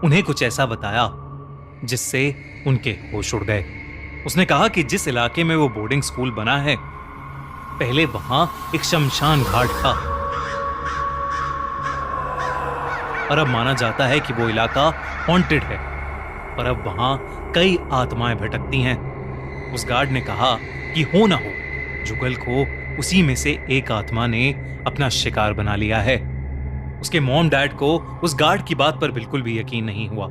उन्हें कुछ ऐसा बताया जिससे उनके होश उड़ गए। उसने कहा कि जिस इलाके में वो बोर्डिंग स्कूल बना है, पहले वहां एक शमशान घाट था और अब माना जाता है कि वो इलाका हॉन्टेड है और अब वहां कई आत्माएं भटकती हैं। उस गार्ड ने कहा कि हो ना हो, जुगल को उसी में से एक आत्मा ने अपना शिकार बना लिया है। उसके मॉम डैड को उस गार्ड की बात पर बिल्कुल भी यकीन नहीं हुआ।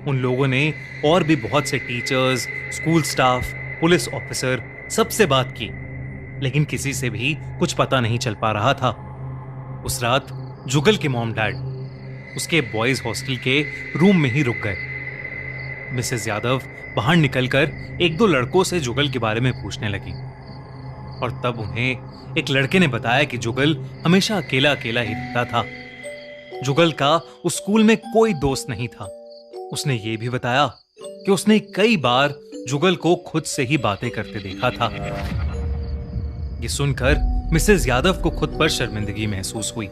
उन लोगों ने और भी बहुत से teachers, school staff, police officer सबसे बात की, लेकिन किसी से भी कुछ पता नहीं चल पा रहा था। उस रात जुगल के मॉम डैड उसके बॉयज हॉस्टल के रूम में ही रुक गए। मिसेस यादव बाहर निकलकर एक दो लड़कों से जुगल के बारे में पूछने लगी और तब उन्हें एक लड़के ने बताया कि जुगल हमेशा अकेला अकेला ही रहता था। जुगल का उस स्कूल में कोई दोस्त नहीं था। उसने ये भी बताया कि उसने कई बार जुगल को खुद से ही बातें करते देखा था। ये सुनकर मिसेस यादव को खुद पर शर्मिंदगी महसूस हुई,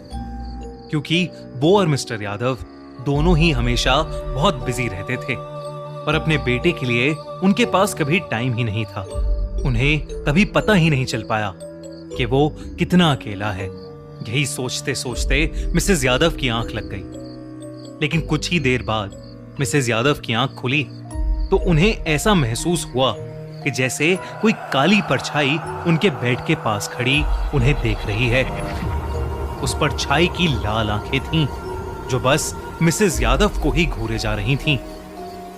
क्योंकि वो और मिस्टर यादव दोनों ही हमेशा बहुत बिजी रहते थे और अपने बेटे के लिए उनके पास कभी टाइम ही नहीं था। उन्हें कभी पता ही नहीं चल पाया कि वो कितना अकेला है। यही सोचते सोचते मिसेस यादव की आंख लग गई। लेकिन कुछ ही देर बाद मिसेस यादव की आंख खुली तो उन्हें ऐसा महसूस हुआ कि जैसे कोई काली परछाई उनके बेड के पास खड़ी उन्हें देख रही है। उस परछाई की लाल आंखें थीं जो बस मिसेस यादव को ही घूरे जा रही थीं।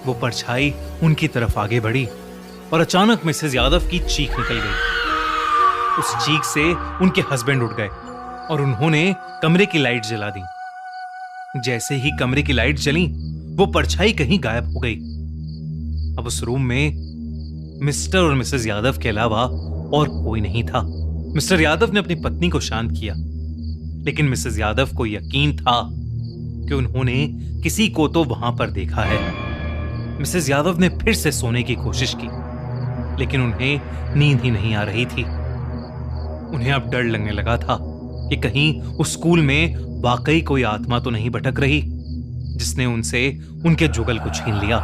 वो परछाई उनकी तरफ आगे बढ़ी और अचानक मिसेस यादव की चीख निकल गई। उस चीख से उनके हस्बैंड उठ गए और उन्होंने कमरे की लाइट जला दी। जैसे ही कमरे की लाइट जली, वो परछाई कहीं गायब हो गई। अब उस रूम में मिस्टर और मिसेस यादव के अलावा और कोई नहीं था। मिस्टर यादव ने अपनी पत्नी को शांत किया, लेकिन मिसेस यादव को यकीन था कि उन्होंने किसी को तो वहां पर देखा है। मिसेस यादव ने फिर से सोने की कोशिश की, लेकिन उन्हें नींद ही नहीं आ रही थी। उन्हें अब डर लगने लगा था कि कहीं उस स्कूल में वाकई कोई आत्मा तो नहीं भटक रही जिसने उनसे उनके जुगल को छीन लिया।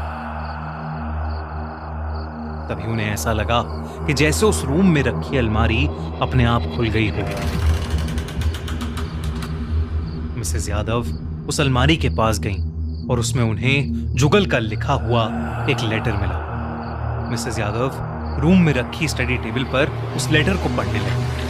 तभी उन्हें ऐसा लगा कि जैसे उस रूम में रखी अलमारी अपने आप खुल गई हो। मिसेस यादव उस अलमारी के पास गईं और उसमें उन्हें जुगल का लिखा हुआ एक लेटर मिला। मिसेस यादव रूम में रखी स्टडी टेबल पर उस लेटर को पढ़ने लगी।